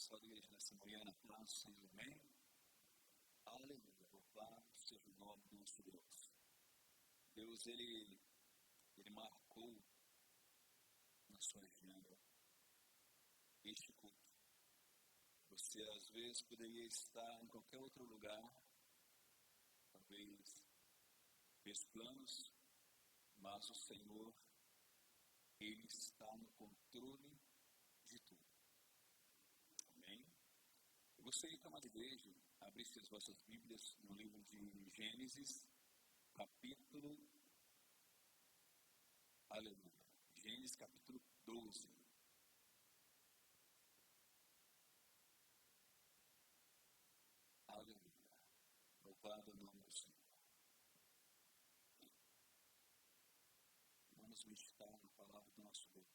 pessoal da igreja nessa manhã, na paz do Senhor, amém? Aleluia, louvado seja o nome do nosso Deus. Deus, Ele marcou na sua agenda este culto. Você, às vezes, poderia estar em qualquer outro lugar, talvez fez planos, mas o Senhor, Ele está no controle de tudo. Amém? Eu gostaria que a amada igreja abrisse as vossas Bíblias no livro de Gênesis, capítulo, aleluia, Gênesis capítulo 12. Aleluia, louvado o nome do Senhor. Vamos meditar na palavra do nosso Deus.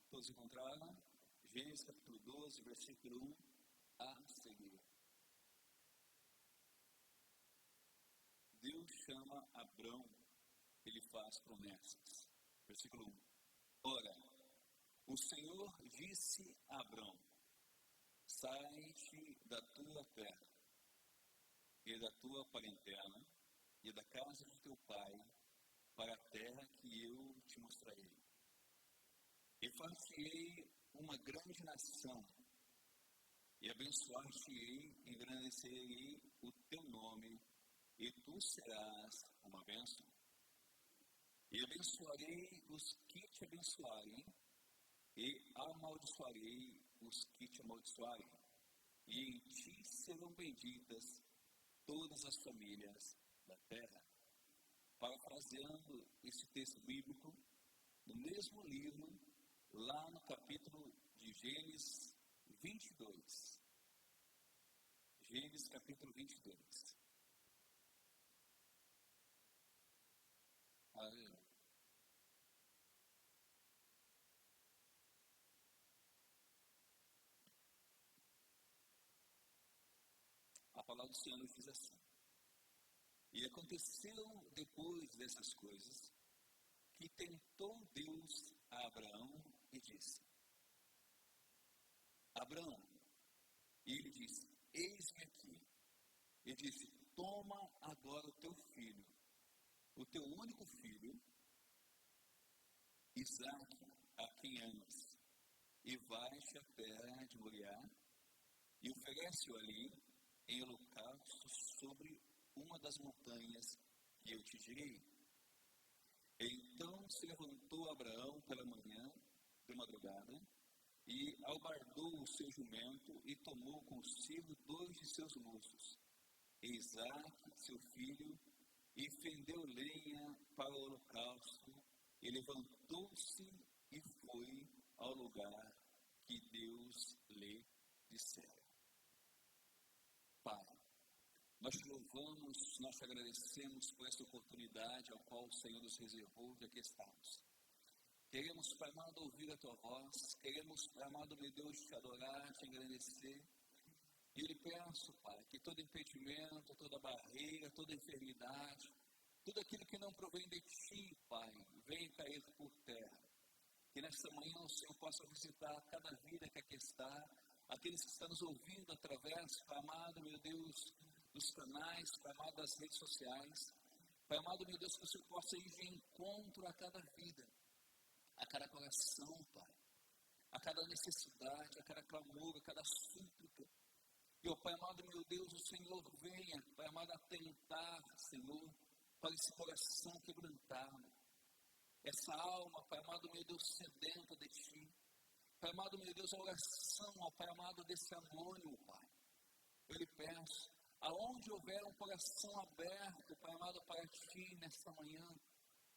Todos encontraram? Gênesis capítulo 12, versículo 1 a seguir. Deus chama Abrão, ele faz promessas. Versículo 1. Ora, o Senhor disse a Abrão: sai-te da tua terra, e da tua parentela, e da casa de teu pai, para a terra que eu te mostrarei. E far-te-ei uma grande nação, e abençoar-te-ei, e engrandecerei o teu nome, e tu serás uma bênção. E abençoarei os que te abençoarem, e amaldiçoarei os que te amaldiçoarem. E em ti serão benditas todas as famílias da terra. Parafraseando esse texto bíblico, no mesmo livro, lá no capítulo de Gênesis 22. Gênesis capítulo 22. Aleluia. A palavra do Senhor nos diz assim: e aconteceu depois dessas coisas, que tentou Deus a Abraão e disse: Abraão, e ele disse: eis-me aqui. Ele disse: toma agora o teu filho, o teu único filho, Isaque, a quem amas, e vai-te à terra de Moriá, e oferece-o ali em holocausto sobre uma das montanhas que eu te direi. Então se levantou Abraão pela manhã, de madrugada, e albardou o seu jumento, e tomou consigo 2 de seus moços, Isaque, seu filho, e fendeu lenha para o holocausto, e levantou-se e foi ao lugar que Deus lhe dissera. Pai, nós te louvamos, nós te agradecemos por esta oportunidade ao qual o Senhor nos reservou de aqui estarmos. Queremos, Pai amado, ouvir a tua voz, queremos, Pai amado, meu Deus, te adorar, te agradecer. E eu lhe peço, Pai, que todo impedimento, toda barreira, toda enfermidade, tudo aquilo que não provém de ti, Pai, venha cair por terra. Que nesta manhã o Senhor possa visitar cada vida que aqui está, aqueles que estão nos ouvindo através, Pai amado, meu Deus, dos canais, Pai amado, das redes sociais. Pai amado, meu Deus, que o Senhor possa ir de encontro a cada vida, a cada coração, Pai, a cada necessidade, a cada clamor, a cada súplica. E, ó Pai amado, meu Deus, o Senhor venha, Pai amado, atentar, Senhor, para esse coração quebrantado, essa alma, Pai amado, meu Deus, sedenta de Ti. Pai amado, meu Deus, a oração, ó Pai amado, desse anônimo, Pai. Eu lhe peço, aonde houver um coração aberto, Pai amado, para Ti nesta manhã,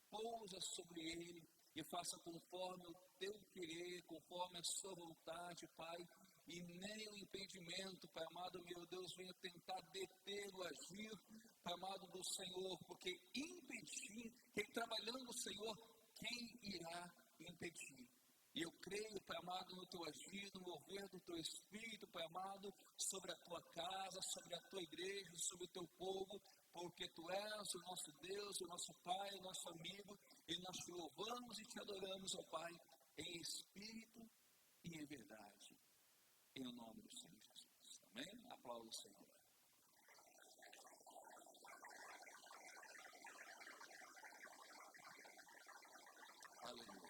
pousa sobre ele e faça conforme o Teu querer, conforme a Sua vontade, Pai. E nem o impedimento, Pai amado, meu Deus, venha tentar deter o agir, Pai amado, do Senhor, porque impedir, quem trabalhando o Senhor, quem irá impedir? E eu creio, Pai amado, no Teu agir, no mover do Teu Espírito, Pai amado, sobre a Tua casa, sobre a Tua igreja, sobre o teu povo, porque tu és o nosso Deus, o nosso Pai, o nosso amigo, e nós te louvamos e te adoramos, ó Pai, em espírito e em verdade, em nome do Senhor Jesus. Amém? Aplauda o Senhor. Aleluia.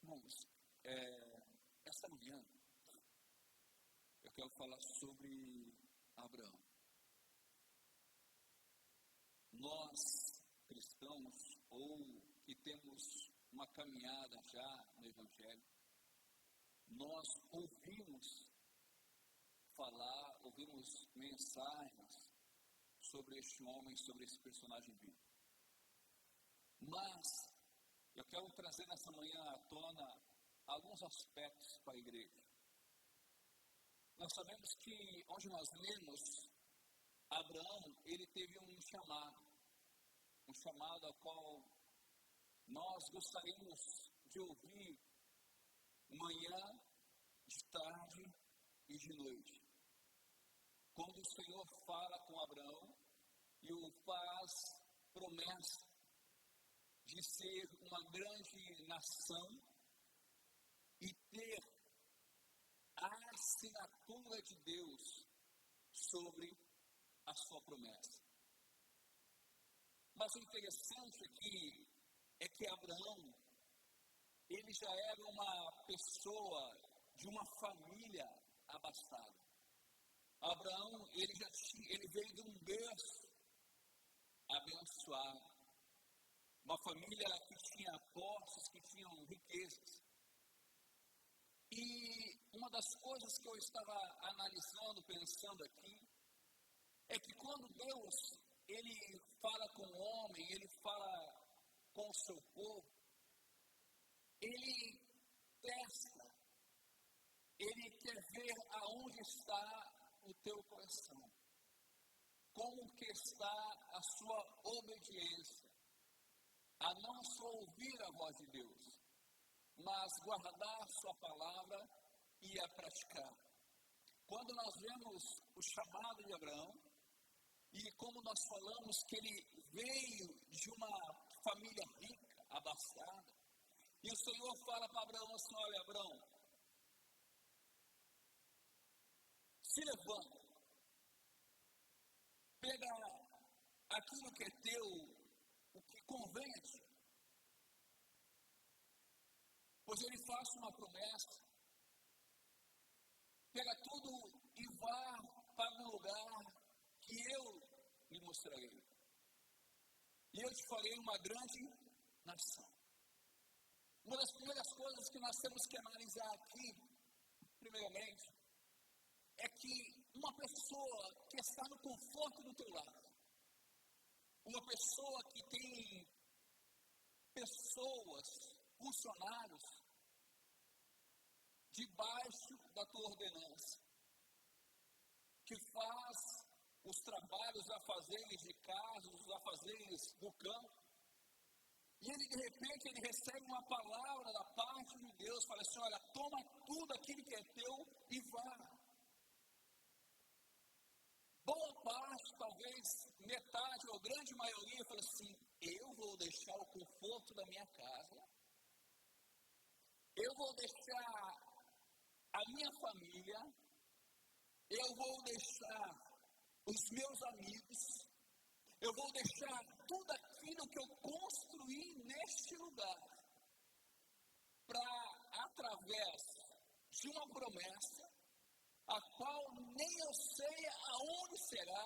Irmãos, esta manhã eu quero falar sobre Abraão. Nós, cristãos, ou que temos uma caminhada já no Evangelho, nós ouvimos falar, ouvimos mensagens sobre este homem, sobre esse personagem bíblico. Mas eu quero trazer nessa manhã à tona alguns aspectos para a igreja. Nós sabemos que, onde nós lemos, Abraão, ele teve um chamado ao qual nós gostaríamos de ouvir manhã, de tarde e de noite. Quando o Senhor fala com Abraão e o faz promessa de ser uma grande nação e ter a assinatura de Deus sobre a sua promessa. Mas o interessante aqui é que Abraão, ele já era uma pessoa de uma família abastada. Abraão, ele veio de um berço abençoado. Uma família que tinha posses, que tinham riquezas. E uma das coisas que eu estava analisando, pensando aqui, é que quando Deus, ele fala com o homem, ele fala com o seu povo, ele testa, ele quer ver aonde está o teu coração, como que está a sua obediência, a não só ouvir a voz de Deus, mas guardar sua palavra e a praticar. Quando nós vemos o chamado de Abraão, e como nós falamos que ele veio de uma família rica, abastada, e o Senhor fala para Abraão assim: olha, Abraão, se levanta, pega aquilo que é teu, o que convém a ti. Pois ele faz uma promessa, pega tudo e vá para um lugar que eu lhe mostrarei. E eu te farei uma grande nação. Uma das primeiras coisas que nós temos que analisar aqui, primeiramente, é que uma pessoa que está no conforto do teu lar, uma pessoa que tem pessoas, funcionários, debaixo da tua ordenança, que faz os trabalhos, afazeres de casa, os afazeres do campo, e ele de repente ele recebe uma palavra da parte de Deus, fala assim: olha, toma tudo aquilo que é teu e vá. Boa parte, talvez metade ou grande maioria, fala assim: eu vou deixar o conforto da minha casa, eu vou deixar a minha família, eu vou deixar os meus amigos, eu vou deixar tudo aquilo que eu construí neste lugar, para, através de uma promessa, a qual nem eu sei aonde será,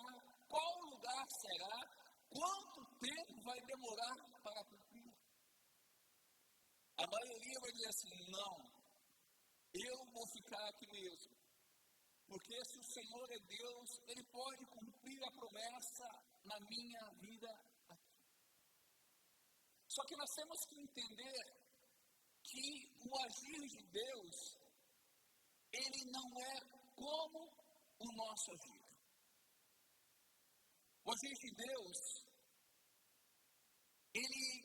qual lugar será, quanto tempo vai demorar para cumprir. A maioria vai dizer assim: não, eu vou ficar aqui mesmo, porque se o Senhor é Deus, Ele pode cumprir a promessa na minha vida aqui. Só que nós temos que entender que o agir de Deus, ele não é como o nosso agir. O agir de Deus, ele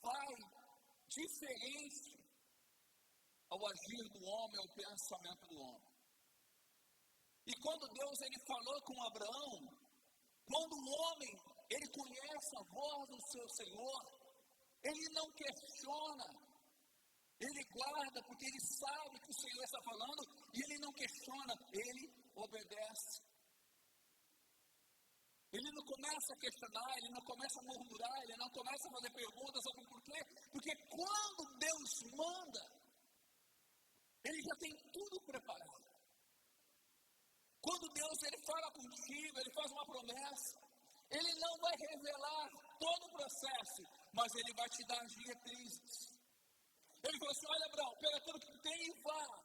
vai diferente ao agir do homem, ao pensamento do homem. quando Deus ele falou com Abraão, quando o homem ele conhece a voz do seu Senhor, ele não questiona, ele guarda, porque ele sabe que o Senhor está falando, e ele não questiona, ele obedece. Ele não começa a questionar, ele não começa a murmurar, ele não começa a fazer perguntas sobre o porquê, porque quando Deus manda, ele já tem tudo preparado. Quando Deus ele fala contigo, ele faz uma promessa, ele não vai revelar todo o processo, mas ele vai te dar as diretrizes. Ele falou assim, olha Abraão, pega tudo que tu tem e vá.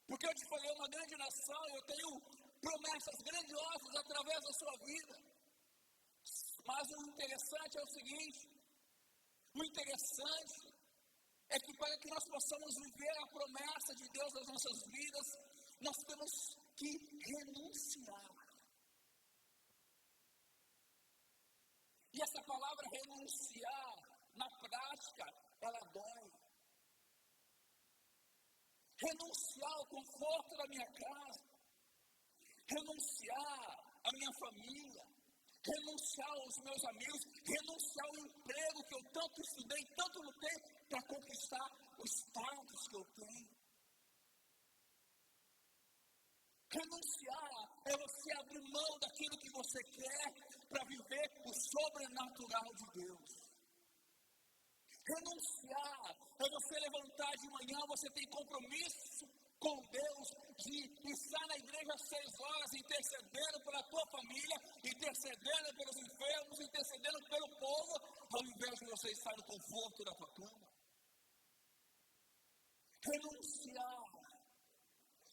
Porque eu te falei uma grande nação, eu tenho promessas grandiosas através da sua vida. Mas o interessante é o seguinte, o interessante é que para que nós possamos viver a promessa de Deus nas nossas vidas, nós temos que renunciar. E essa palavra renunciar, na prática, ela dói. Renunciar ao conforto da minha casa, renunciar à minha família, renunciar aos meus amigos, renunciar ao emprego que eu tanto estudei, tanto lutei para conquistar o status que eu tenho. Renunciar é você abrir mão daquilo que você quer para viver o sobrenatural de Deus. Renunciar é você levantar de manhã, você tem compromisso com Deus de estar na igreja às 6 horas, intercedendo pela tua família, intercedendo pelos enfermos, intercedendo pelo povo, ao invés de você estar no conforto da tua cama. Renunciar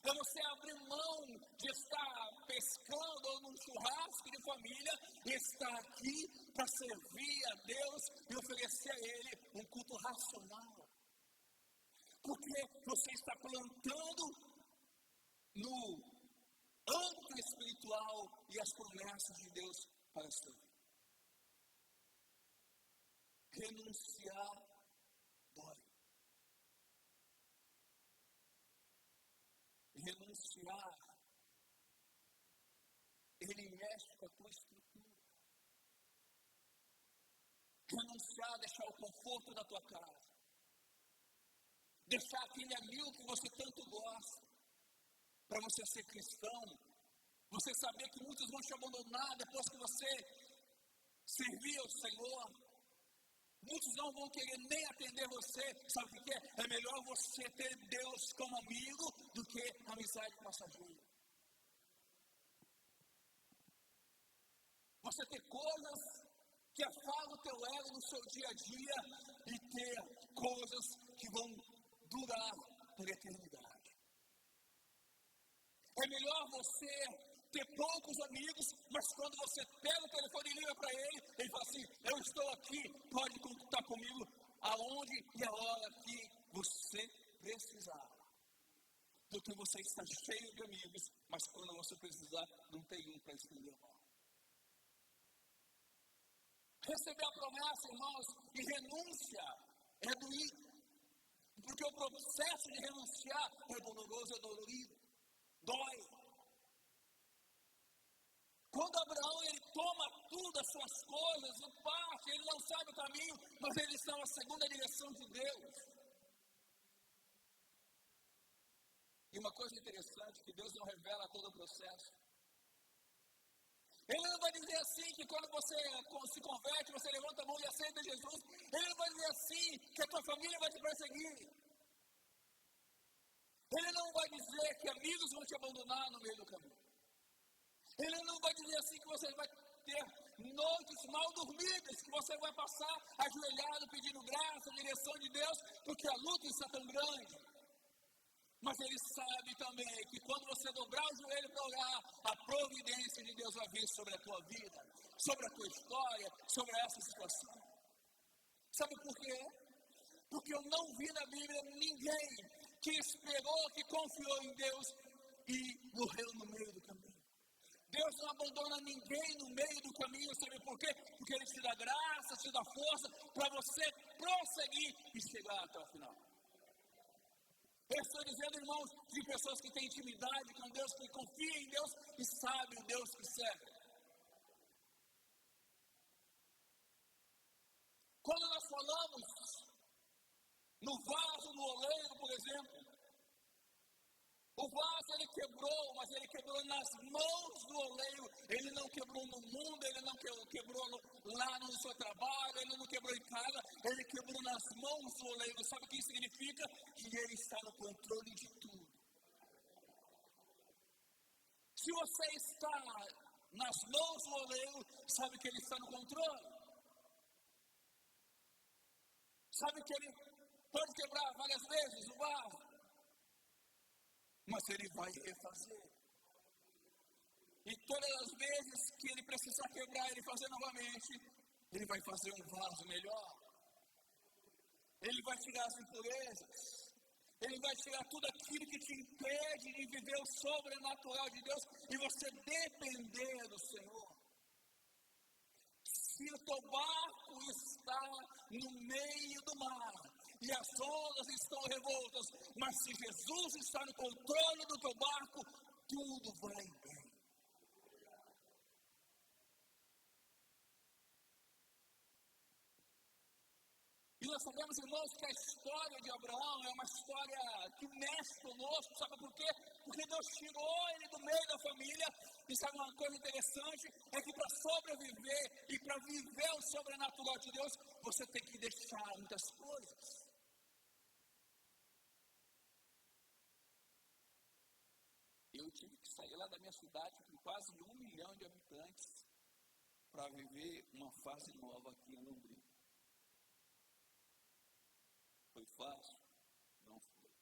é você abrir mão de estar pescando ou num churrasco de família e estar aqui para servir a Deus e oferecer a Ele um culto racional. Porque você está plantando no âmbito espiritual e as promessas de Deus para a sua vida. Renunciar dói. Renunciar, ele mexe com a tua estrutura. Renunciar, deixar o conforto da tua casa. Deixar aquele amigo que você tanto gosta, para você ser cristão. Você saber que muitos vão te abandonar depois que você servir ao Senhor. Muitos não vão querer nem atender você. Sabe o que é? É melhor você ter Deus como amigo do que amizade passageira. Você ter coisas que afagam o teu ego no seu dia a dia e ter coisas que vão durar por eternidade. É melhor você ter poucos amigos, mas quando você pega o telefone e liga para ele, ele fala assim, eu estou aqui, pode contar comigo aonde e a hora que você precisar. Porque você está cheio de amigos, mas quando você precisar, não tem um para estender a mão. Receber a promessa, irmãos, e renúncia é doído. Porque o processo de renunciar é doloroso, é dolorido. Dói. Quando Abraão ele toma tudo, as suas coisas, e parte, ele não sabe o caminho, mas ele está na segunda direção de Deus. E uma coisa interessante, que Deus não revela todo o processo. Ele não vai dizer assim, que quando você se converte, você levanta a mão e aceita Jesus, ele não vai dizer assim, que a tua família vai te perseguir. Ele não vai dizer que amigos vão te abandonar no meio do caminho. Ele não vai dizer assim que você vai ter noites mal dormidas, que você vai passar ajoelhado pedindo graça, direção de Deus, porque a luta está tão grande. Mas ele sabe também que quando você dobrar o joelho para orar, a providência de Deus vai vir sobre a tua vida, sobre a tua história, sobre essa situação. Sabe por quê? Porque eu não vi na Bíblia ninguém que esperou, que confiou em Deus e morreu no meio do caminho. Deus não abandona ninguém no meio do caminho, sabe por quê? Porque Ele te dá graça, te dá força para você prosseguir e chegar até o final. Eu estou dizendo, irmãos, de pessoas que têm intimidade com Deus, que confiam em Deus e sabem o Deus que serve. Quando nós falamos no vaso, no oleiro, por exemplo, o vaso ele quebrou, mas ele quebrou nas mãos do oleiro. Ele não quebrou no mundo, ele não quebrou lá no seu trabalho, ele não quebrou em casa, ele quebrou nas mãos do oleiro. Sabe o que isso significa? Que ele está no controle de tudo. Se você está nas mãos do oleiro, sabe que ele está no controle. Sabe que ele pode quebrar várias vezes o vaso, mas ele vai refazer. E todas as vezes que ele precisar quebrar e fazer novamente, ele vai fazer um vaso melhor. Ele vai tirar as impurezas. Ele vai tirar tudo aquilo que te impede de viver o sobrenatural de Deus e você depender do Senhor. Se o teu barco está no meio do mar e as ondas estão revoltas, mas se Jesus está no controle do teu barco, tudo vai bem. E nós sabemos, irmãos, que a história de Abraão é uma história que mexe conosco, sabe por quê? Porque Deus tirou ele do meio da família, e sabe uma coisa interessante? É que para sobreviver e para viver o sobrenatural de Deus, você tem que deixar muitas coisas. Eu tive que sair lá da minha cidade com quase 1 milhão de habitantes para viver uma fase nova aqui em Londrina. Foi fácil? Não foi.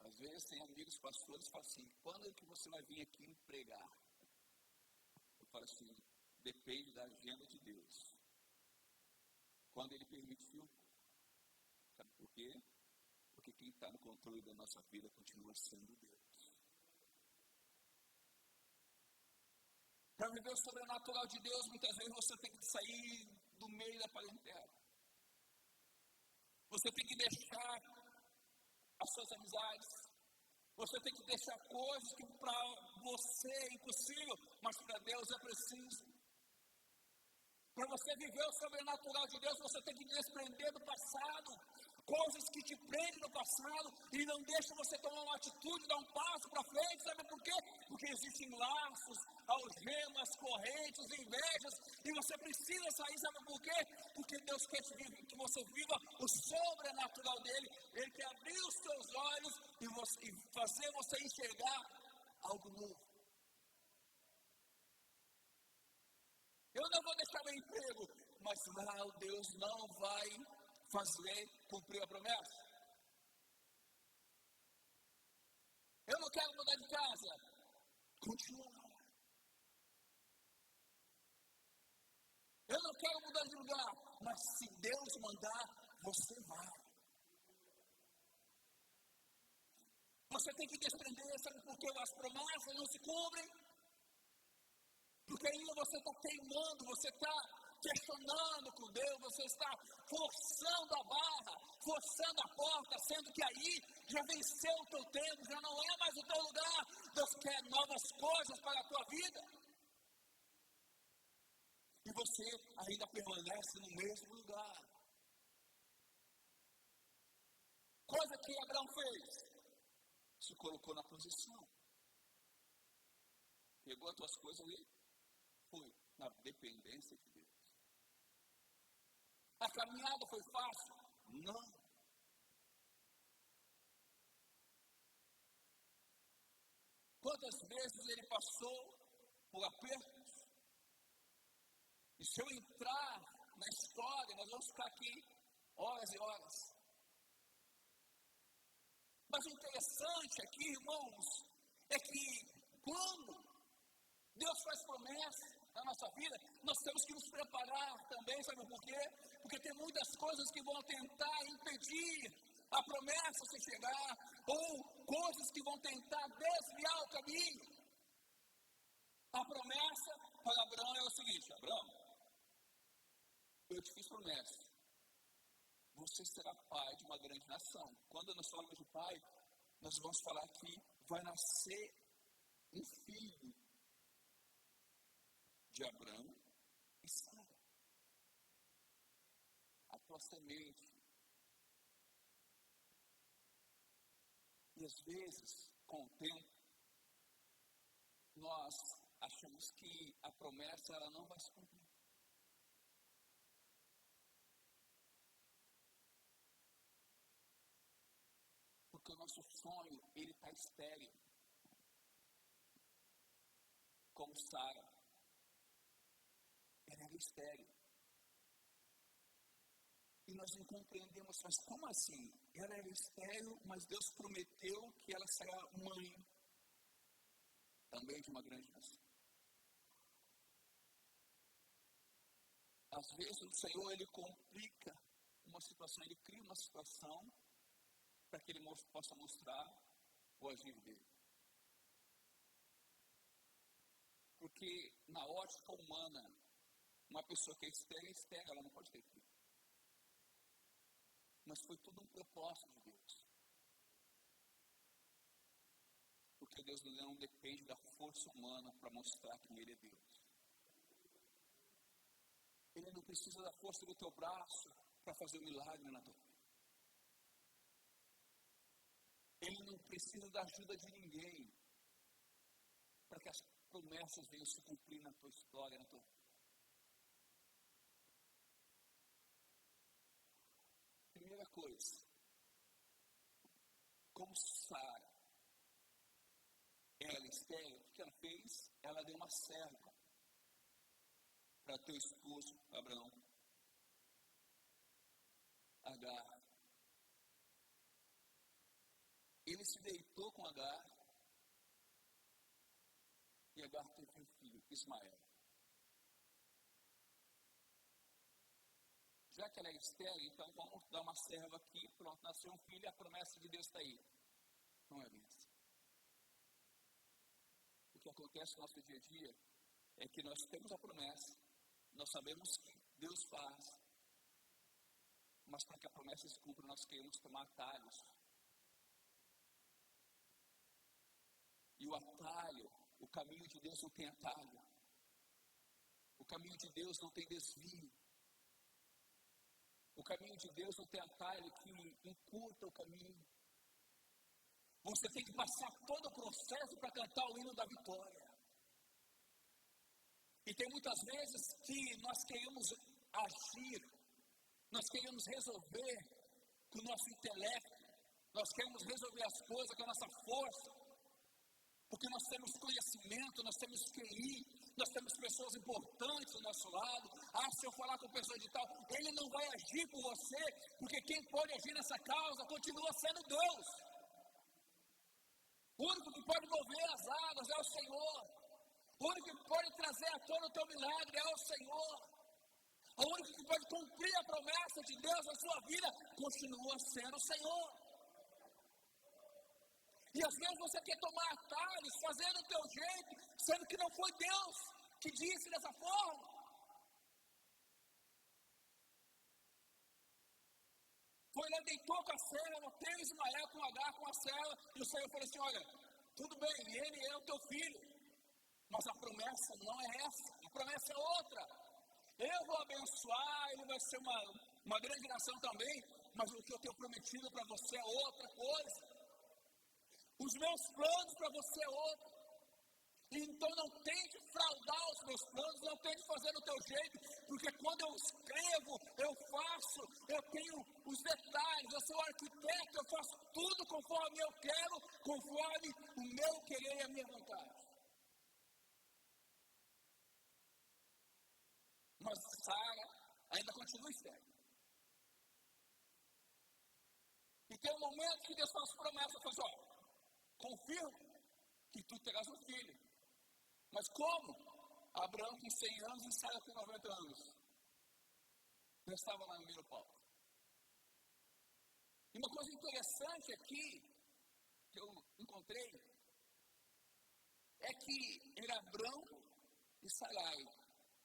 Às vezes tem amigos pastores que falam assim, quando é que você vai vir aqui me pregar? Eu falo assim, depende da agenda de Deus. Quando Ele permitiu. Sabe por quê? Porque quem está no controle da nossa vida continua sendo Deus. Para viver o sobrenatural de Deus, muitas vezes você tem que sair do meio da parentela. Você tem que deixar as suas amizades. Você tem que deixar coisas que para você é impossível, mas para Deus é preciso. Para você viver o sobrenatural de Deus, você tem que desprender do passado. Coisas que te prendem no passado e não deixam você tomar uma atitude, dar um passo para frente. Sabe por quê? Porque existem laços, algemas, correntes, invejas, e você precisa sair. Sabe por quê? Porque Deus quer que você viva o sobrenatural dele. Ele quer abrir os seus olhos e fazer você enxergar algo novo. Eu não vou deixar meu emprego, mas lá o Deus não vai fazer cumprir a promessa. Eu não quero mudar de casa. Continua. Eu não quero mudar de lugar. Mas se Deus mandar, você vai. Você tem que desprender, sabe por que as promessas não se cumprem? Porque ainda você está teimando, você está questionando com Deus, você está forçando a barra, forçando a porta, sendo que aí já venceu o teu tempo, já não é mais o teu lugar. Deus quer novas coisas para a tua vida. E você ainda permanece no mesmo lugar. Coisa que Abraão fez, se colocou na posição. Pegou as tuas coisas ali, foi na dependência de Deus. A caminhada foi fácil? Não. Quantas vezes ele passou por apertos? E se eu entrar na história, nós vamos ficar aqui horas e horas. Mas o interessante aqui, irmãos, é que quando Deus faz promessa na nossa vida, nós temos que nos preparar também, sabe por quê? Porque tem muitas coisas que vão tentar impedir a promessa se chegar, ou coisas que vão tentar desviar o caminho. A promessa para Abraão é o seguinte: Abraão, eu te fiz promessa, você será pai de uma grande nação. Quando nós falamos de pai, nós vamos falar que vai nascer um filho de Abraão e Sara. A tua semente. E às vezes, com o tempo, nós achamos que a promessa ela não vai se cumprir. Porque o nosso sonho, ele está estéril. Como Sara. Ela era estéril. E nós não compreendemos, mas como assim? Ela era estéril, mas Deus prometeu que ela será mãe também de uma grande nação. Às vezes o Senhor, ele complica uma situação, ele cria uma situação para que ele possa mostrar o agir dele. Porque na ótica humana, uma pessoa que é estéril, ela não pode ter filho. Mas foi tudo um propósito de Deus. Porque Deus não depende da força humana para mostrar que Ele é Deus. Ele não precisa da força do teu braço para fazer um milagre na tua vida. Ele não precisa da ajuda de ninguém para que as promessas venham se cumprir na tua história, na tua vida. Primeira coisa, como Sara era estéril, o que ela fez? Ela deu uma serva para teu esposo, Abraão, Agar. Ele se deitou com Agar e Agar teve um filho, Ismael. Já que ela é estéril, então vamos dar uma serva aqui, pronto, nasceu um filho e a promessa de Deus está aí. Não é bem assim. O que acontece no nosso dia a dia é que nós temos a promessa, nós sabemos que Deus faz, mas para que a promessa se cumpra, nós queremos tomar atalhos. E o atalho, o caminho de Deus não tem atalho. O caminho de Deus não tem desvio. O caminho de Deus não tem atalho que encurta o caminho. Você tem que passar todo o processo para cantar o hino da vitória. E tem muitas vezes que nós queremos agir, nós queremos resolver com o nosso intelecto, nós queremos resolver as coisas com a nossa força, porque nós temos conhecimento, nós temos QI, nós temos pessoas importantes do nosso lado. Se eu falar com pessoa de tal, ele não vai agir por você, porque quem pode agir nessa causa continua sendo Deus. O único que pode mover as águas é o Senhor. O único que pode trazer à tona o teu milagre é o Senhor. O único que pode cumprir a promessa de Deus na sua vida continua sendo o Senhor. E às vezes você quer tomar atalhos, fazer do teu jeito, sendo que não foi Deus que disse dessa forma. Foi lá, deitou com a serva, teve Ismael com Agar, com a serva, e o Senhor falou assim, olha, tudo bem, ele é o teu filho, mas a promessa não é essa, a promessa é outra. Eu vou abençoar, ele vai ser uma grande nação também, mas o que eu tenho prometido para você é outra coisa. Os meus planos para você é outro. Então não tente fraudar os meus planos, não tente fazer do teu jeito, porque quando eu escrevo, eu faço, eu tenho os detalhes, eu sou arquiteto, eu faço tudo conforme eu quero, conforme o meu querer e a minha vontade. Mas Sara ainda continua estéril. E tem um momento que Deus faz promessa, faz, confirmo que tu terás um filho. Mas como? Abraão com 100 anos e Sara com 90 anos. Já estava lá no menopausa. E uma coisa interessante aqui, que eu encontrei, é que era Abrão e Sarai.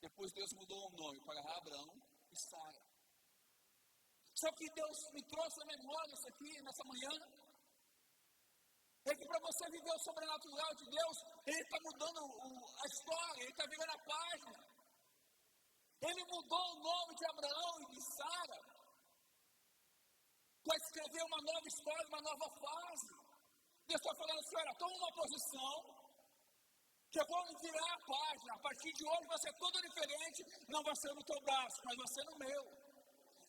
Depois Deus mudou o nome para Abraão e Sara. Só que Deus me trouxe a memória isso aqui, nessa manhã. É que para você viver o sobrenatural de Deus, Ele está mudando a história, Ele está virando a página. Ele mudou o nome de Abraão e de Sara para escrever uma nova história, uma nova fase. Deus está falando assim, olha, toma uma posição, que eu vou virar a página. A partir de hoje vai ser tudo diferente, não vai ser no teu braço, mas vai ser no meu.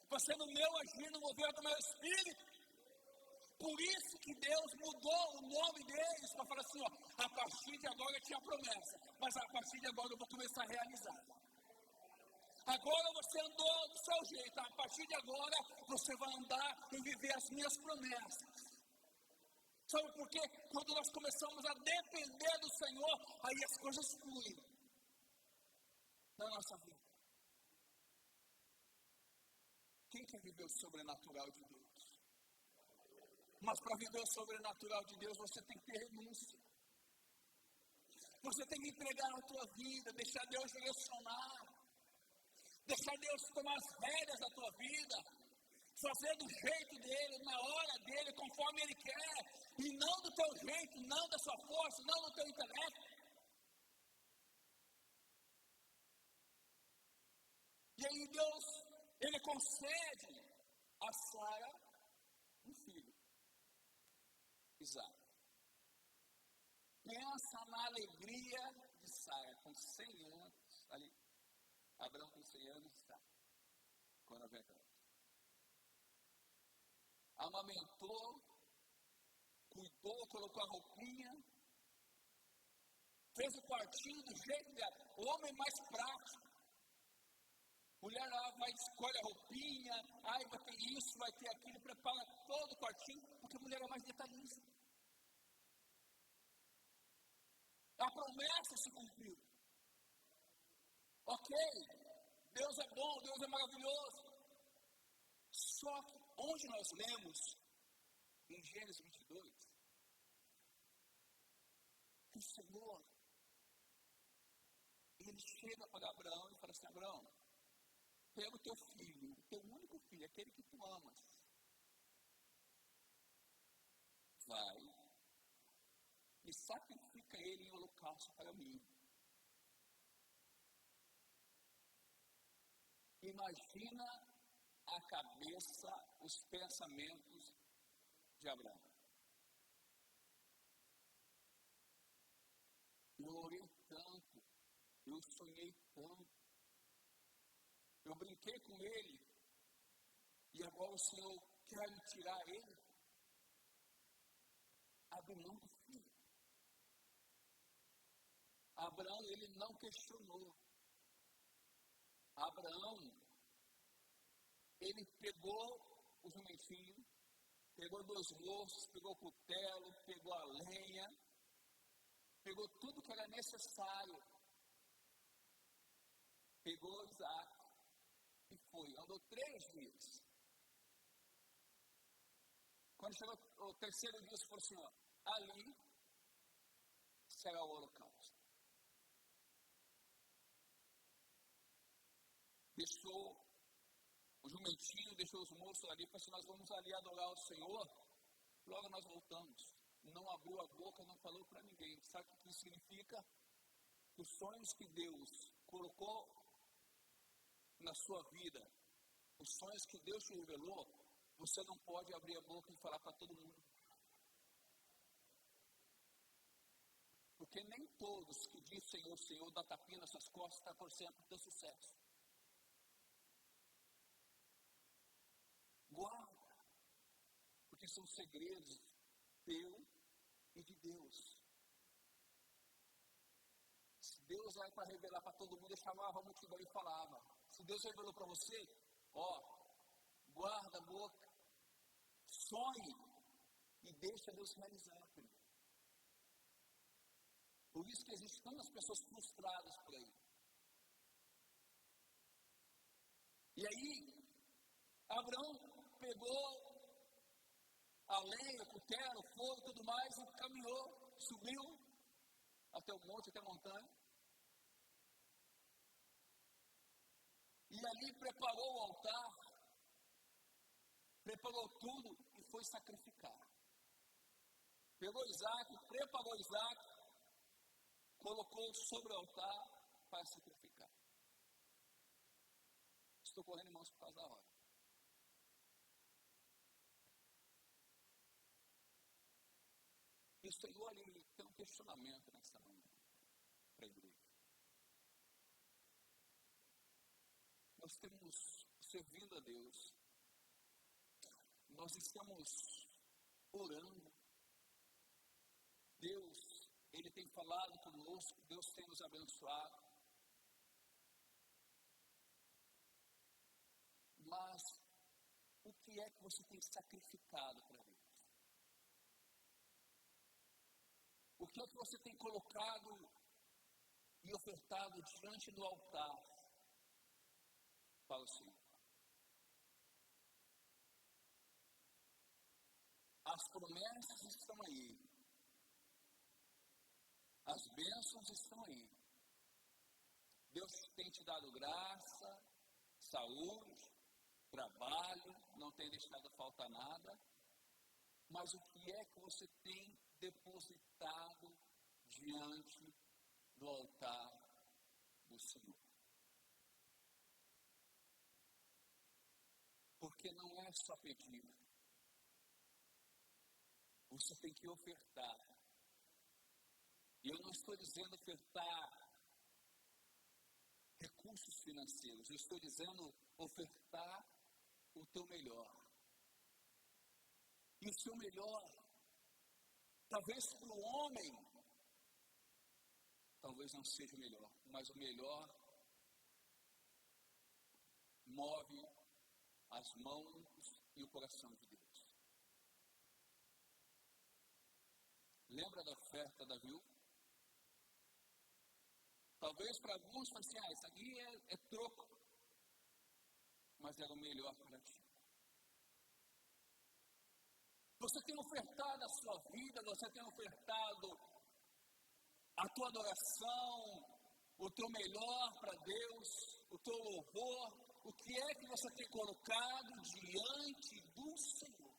Vai ser no meu agir, no mover do meu espírito. Por isso que Deus mudou o nome deles, para falar assim, ó, a partir de agora eu tinha promessa, mas a partir de agora eu vou começar a realizar. Agora você andou do seu jeito, a partir de agora você vai andar e viver as minhas promessas. Sabe por quê? Quando nós começamos a depender do Senhor, aí as coisas fluem na nossa vida. Quem quer viver o sobrenatural de Deus? Mas para viver o sobrenatural de Deus, você tem que ter renúncia. Você tem que entregar a tua vida, deixar Deus direcionar. Deixar Deus tomar as rédeas da tua vida. Fazer do jeito dEle, na hora dEle, conforme Ele quer. E não do teu jeito, não da sua força, não do teu intelecto. E aí Deus, Ele concede a Sara um filho. Isaac. Pensa na alegria de Sara, com 100 anos, ali, Abraão com 100 anos está, quando vem aquela. Amamentou, cuidou, colocou a roupinha, fez o quartinho do jeito dela, o homem mais prático. Mulher lá vai, escolhe a roupinha, ai vai ter isso, vai ter aquilo, prepara todo o quartinho, porque a mulher é mais detalhista. A promessa se cumpriu. Ok, Deus é bom, Deus é maravilhoso. Só que onde nós lemos, em Gênesis 22, que o Senhor, Ele chega para Abraão e fala assim, Abraão, pega o teu filho, o teu único filho, aquele que tu amas. Vai e sacrifica ele em holocausto para mim. Imagina a cabeça, os pensamentos de Abraão. Eu orei tanto, eu sonhei tanto. Eu brinquei com ele, e agora o Senhor quer me tirar ele? Abre mão do filho. Abraão, ele não questionou. Abraão, ele pegou o jumentinho, pegou 2 moços, pegou o cutelo, pegou a lenha, pegou tudo que era necessário, pegou Isaac. E foi, andou 3 dias. Quando chegou o 3º dia, ele falou assim, ó, ali será o holocausto. Deixou o jumentinho, deixou os moços ali, falou assim, nós vamos ali adorar o Senhor, logo nós voltamos. Não abriu a boca, não falou para ninguém. Sabe o que isso significa? Os sonhos que Deus colocou na sua vida, os sonhos que Deus te revelou, você não pode abrir a boca e falar para todo mundo. Porque nem todos que dizem Senhor, Senhor, dá tapinha nas suas costas, está torcendo para o teu sucesso. Guarda, porque são segredos teu e de Deus. Se Deus vai para revelar para todo mundo, eu chamava a multidão e falava. Se Deus revelou para você, ó, guarda a boca, sonhe e deixa Deus realizar. Por isso que existem tantas pessoas frustradas por aí. E aí, Abraão pegou a lenha, o cutelo, o fogo e tudo mais e caminhou, subiu até o monte, até a montanha. E ali preparou o altar. preparou tudo e foi sacrificar. Pegou Isaac, preparou Isaac, colocou sobre o altar para sacrificar. Estou correndo, irmãos, por causa da hora. E o Senhor, ele tem um questionamento nessa manhã para a igreja. Nós temos servindo a Deus, nós estamos orando, Deus, ele tem falado conosco, Deus tem nos abençoado, mas o que é que você tem sacrificado para Deus? O que é que você tem colocado e ofertado diante do altar para o Senhor? As promessas estão aí. As bênçãos estão aí. Deus tem te dado graça, saúde, trabalho, não tem deixado faltar nada. Mas o que é que você tem depositado diante do altar do Senhor? Porque não é só pedir. Você tem que ofertar. E eu não estou dizendo ofertar recursos financeiros. Eu estou dizendo ofertar o teu melhor. E o seu melhor, talvez para o homem, talvez não seja o melhor, mas o melhor move as mãos e o coração de Deus. Lembra da oferta da viúva? Talvez para alguns fosse assim, isso aqui é troco, mas era o melhor para ti. Você tem ofertado a sua vida, você tem ofertado a tua adoração, o teu melhor para Deus, o teu louvor. O que é que você tem colocado diante do Senhor?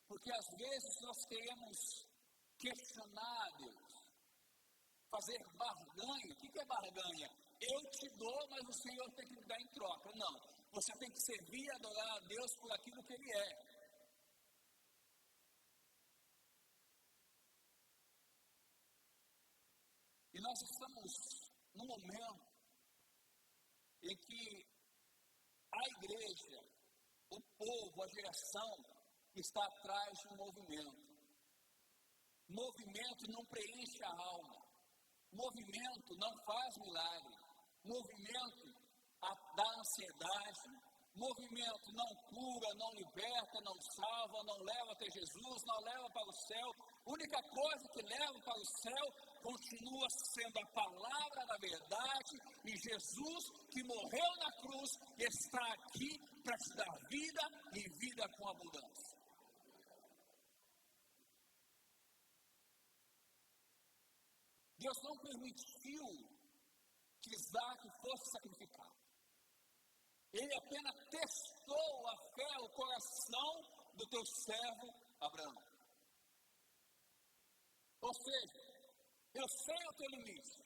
Porque às vezes nós queremos questionar Deus, fazer barganha. O que é barganha? Eu te dou, mas o Senhor tem que me dar em troca. Não. Você tem que servir e adorar a Deus por aquilo que Ele é. E nós estamos num momento em que a igreja, o povo, a geração, está atrás de um movimento. Movimento não preenche a alma. Movimento não faz milagre. Movimento dá ansiedade, movimento não cura, não liberta, não salva, não leva até Jesus, não leva para o céu. A única coisa que leva para o céu continua sendo a palavra da verdade e Jesus que morreu na cruz está aqui para te dar vida e vida com abundância. Deus não permitiu que Isaac fosse sacrificado. Ele apenas testou a fé, o coração do teu servo Abraão. Ou seja, eu sei o teu limite.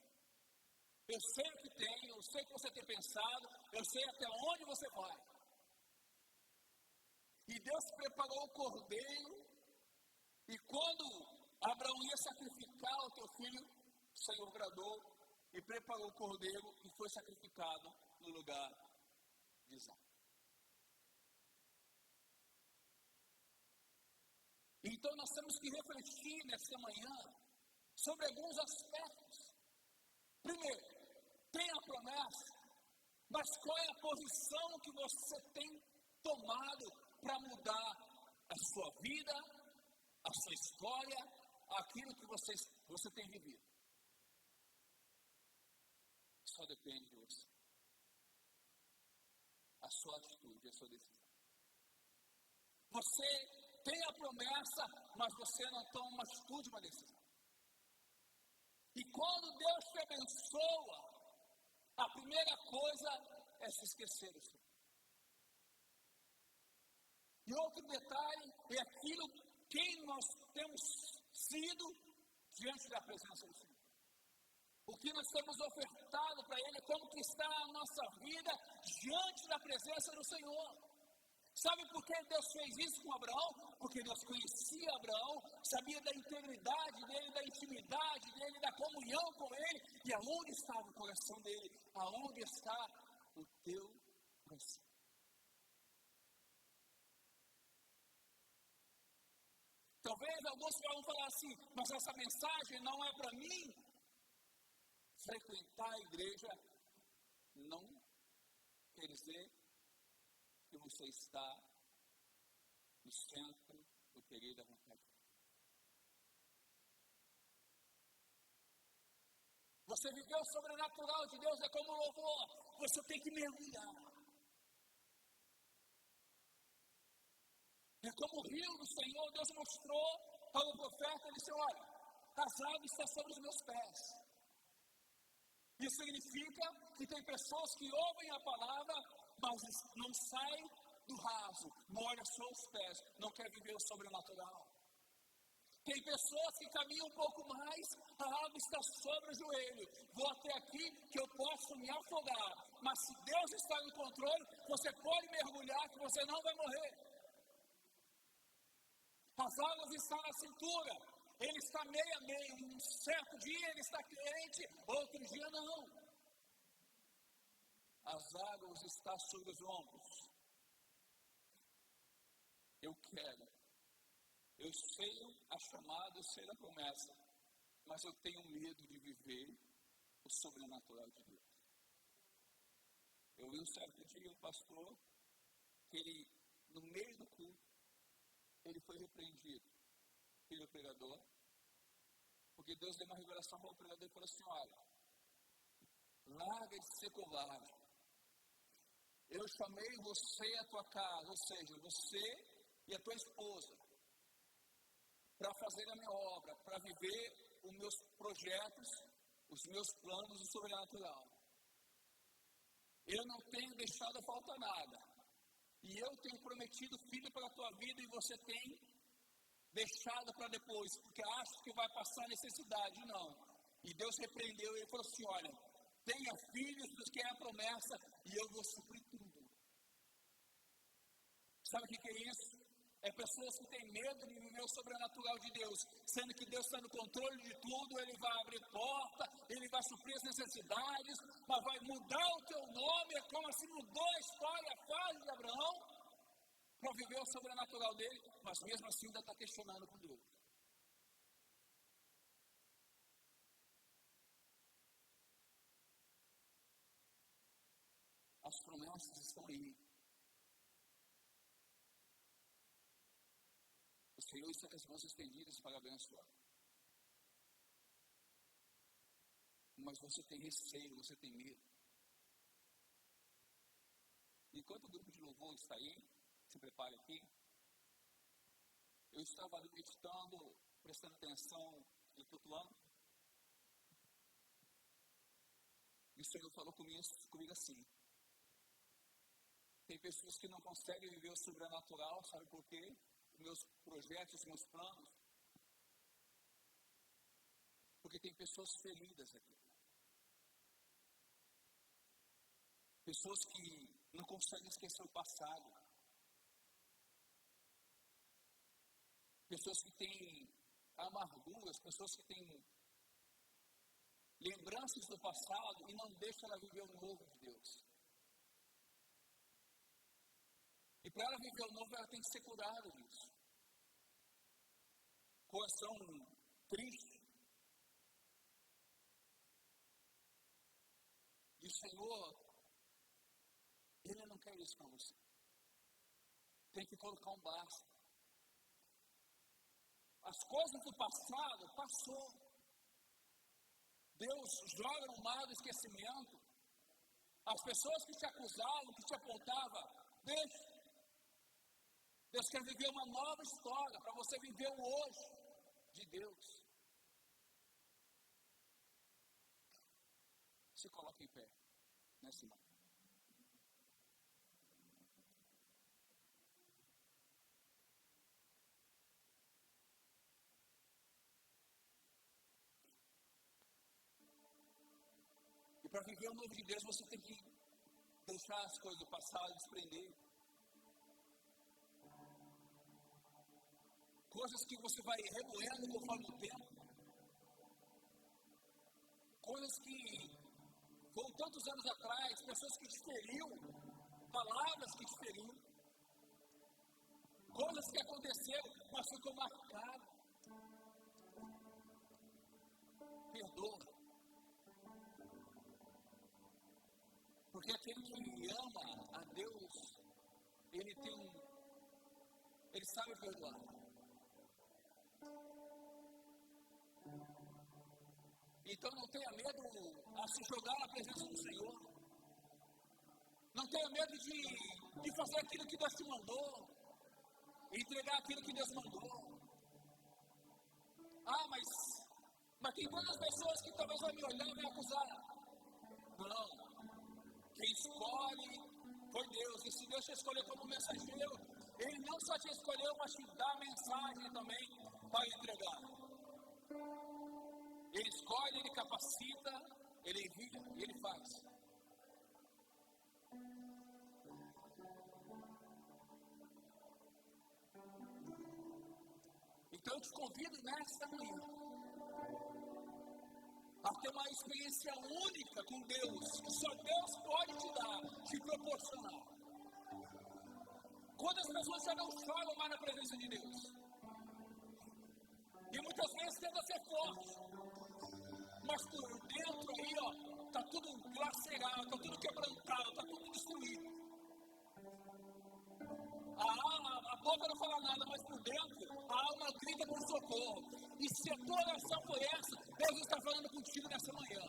Eu sei o que tem, eu sei o que você tem pensado, eu sei até onde você vai. E Deus preparou o cordeiro, e quando Abraão ia sacrificar o teu filho, o Senhor bradou e preparou o cordeiro e foi sacrificado no lugar de Isaac. Então nós temos que refletir nesta manhã sobre alguns aspectos. Primeiro, tem a promessa, mas qual é a posição que você tem tomado para mudar a sua vida, a sua história, aquilo que você tem vivido? Só depende de você. A sua atitude, a sua decisão. Você tem a promessa, mas você não toma uma atitude, uma decisão. E quando Deus te abençoa, a primeira coisa é se esquecer do Senhor. E outro detalhe é aquilo quem nós temos sido diante da presença do Senhor. O que nós temos ofertado para Ele, como que está a nossa vida diante da presença do Senhor. Sabe por que Deus fez isso com Abraão? Porque Deus conhecia Abraão, sabia da integridade dele, da intimidade dele, da comunhão com ele. E aonde estava o coração dele? Aonde está o teu coração? Talvez alguns vão falar assim, mas essa mensagem não é para mim. Frequentar a igreja não quer dizer que você está no centro do querer da vontade. Você viveu o sobrenatural de Deus, é como louvor. Você tem que mergulhar. É como o rio do Senhor. Deus mostrou para o profeta, ele disse, olha, as águas estão sobre os meus pés. Isso significa que tem pessoas que ouvem a palavra, mas não saem do raso, molha só os pés, não quer viver o sobrenatural. Tem pessoas que caminham um pouco mais, a água está sobre o joelho. Vou até aqui que eu posso me afogar. Mas se Deus está no controle, você pode mergulhar que você não vai morrer. As águas estão na cintura. Ele está meio a meio. Um certo dia ele está quente, outro dia não. As águas estão sobre os ombros. Eu quero. Eu sei a chamada, eu sei a promessa. Mas eu tenho medo de viver o sobrenatural de Deus. Eu vi um certo dia um pastor, que ele, no meio do culto, ele foi repreendido pelo pregador, porque Deus deu uma revelação para o pregador e falou assim, olha, larga de ser covarde. Eu chamei você e a tua casa, ou seja, você e a tua esposa, para fazer a minha obra, para viver os meus projetos, os meus planos do sobrenatural. Eu não tenho deixado faltar nada. E eu tenho prometido filho para a tua vida e você tem deixado para depois, porque acha que vai passar necessidade. Não. E Deus repreendeu e ele falou assim, olha, tenha filhos dos que é a promessa e eu vou suprir tudo. Sabe o que é isso? É pessoas que têm medo de viver o sobrenatural de Deus, sendo que Deus está no controle de tudo, Ele vai abrir porta, Ele vai suprir as necessidades, mas vai mudar o teu nome, é como assim mudou a história, a fase de Abraão, para viver o sobrenatural dele, mas mesmo assim ainda está questionando com Deus. As promessas estão aí. O Senhor está com as mãos estendidas para abençoar. Mas você tem receio, você tem medo. Enquanto o grupo de louvor está aí, se prepare aqui. Eu estava ali meditando, prestando atenção e flutuando. E o Senhor falou comigo assim. Tem pessoas que não conseguem viver o sobrenatural, sabe por quê? Meus projetos, meus planos, porque tem pessoas feridas aqui, pessoas que não conseguem esquecer o passado, pessoas que têm amarguras, pessoas que têm lembranças do passado e não deixam ela viver o novo de Deus. E para ela viver o novo, ela tem que ser curada disso. Coração triste. E o Senhor, Ele não quer isso para você. Tem que colocar um basta. As coisas do passado, passou. Deus joga no mar do esquecimento. As pessoas que te acusavam, que te apontavam, deixa. Deus quer viver uma nova história, para você viver o hoje de Deus. Se coloque em pé, nesse momento. para viver o novo de Deus, você tem que deixar as coisas do passado, desprender. Coisas que você vai remoendo conforme o tempo. Coisas que foram tantos anos atrás, pessoas que te feriam, palavras que te feriam. Coisas que aconteceram, mas ficou marcado. Perdoa. Porque aquele que ama a Deus, ele sabe perdoar. Então não tenha medo a se jogar na presença do Senhor. Não tenha medo de fazer aquilo que Deus te mandou. Entregar aquilo que Deus mandou. Ah, mas tem muitas pessoas que talvez vão me olhar e me acusar. Não. Quem escolhe foi Deus. E se Deus te escolheu como mensageiro, Ele não só te escolheu, mas te dá a mensagem também para entregar. Ele escolhe, Ele capacita, Ele envia e Ele faz. Então eu te convido nesta manhã a ter uma experiência única com Deus, que só Deus pode te dar, te proporcionar. Quantas pessoas já não choram mais na presença de Deus? E muitas vezes tenta ser forte, mas por dentro aí, está tudo lacerado, está tudo quebrantado, está tudo destruído. A boca não fala nada, mas por dentro a alma grita por socorro. E se a tua oração foi essa, Deus está falando contigo nessa manhã.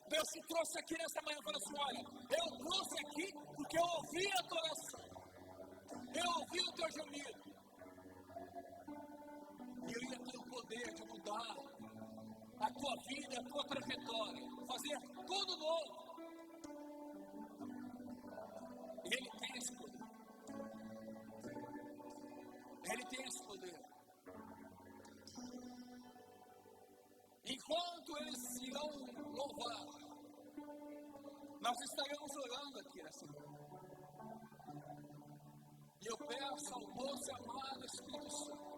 Deus te trouxe aqui nessa manhã e falou assim: olha, eu trouxe aqui porque eu ouvi a tua oração. Eu ouvi o teu gemido. E eu ia ter o poder de mudar a tua vida, a tua trajetória, fazer tudo novo. Ele tem esse poder. Ele tem esse poder. Enquanto eles irão louvar, nós estaremos orando aqui nessa manhã. E eu peço ao doce amado Espírito Santo,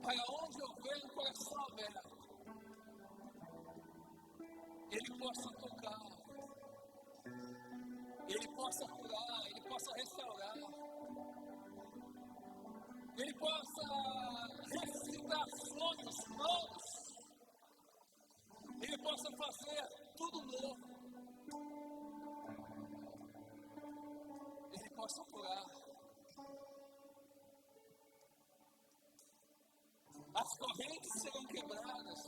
para onde eu vejo o coração aberto, Ele possa tocar, Ele possa curar, Ele possa restaurar, Ele possa ressuscitar sonhos novos, Ele possa fazer tudo novo, Ele possa curar. As correntes serão quebradas,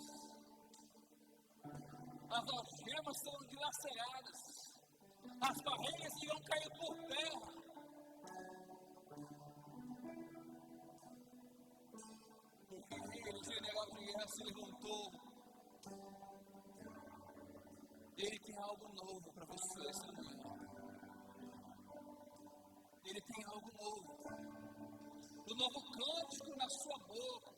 as algemas serão dilaceradas, as barreiras irão cair por terra. Porque o general de guerra se levantou. Ele tem algo novo para você essa manhã. Ele tem algo novo. Um novo cântico na sua boca.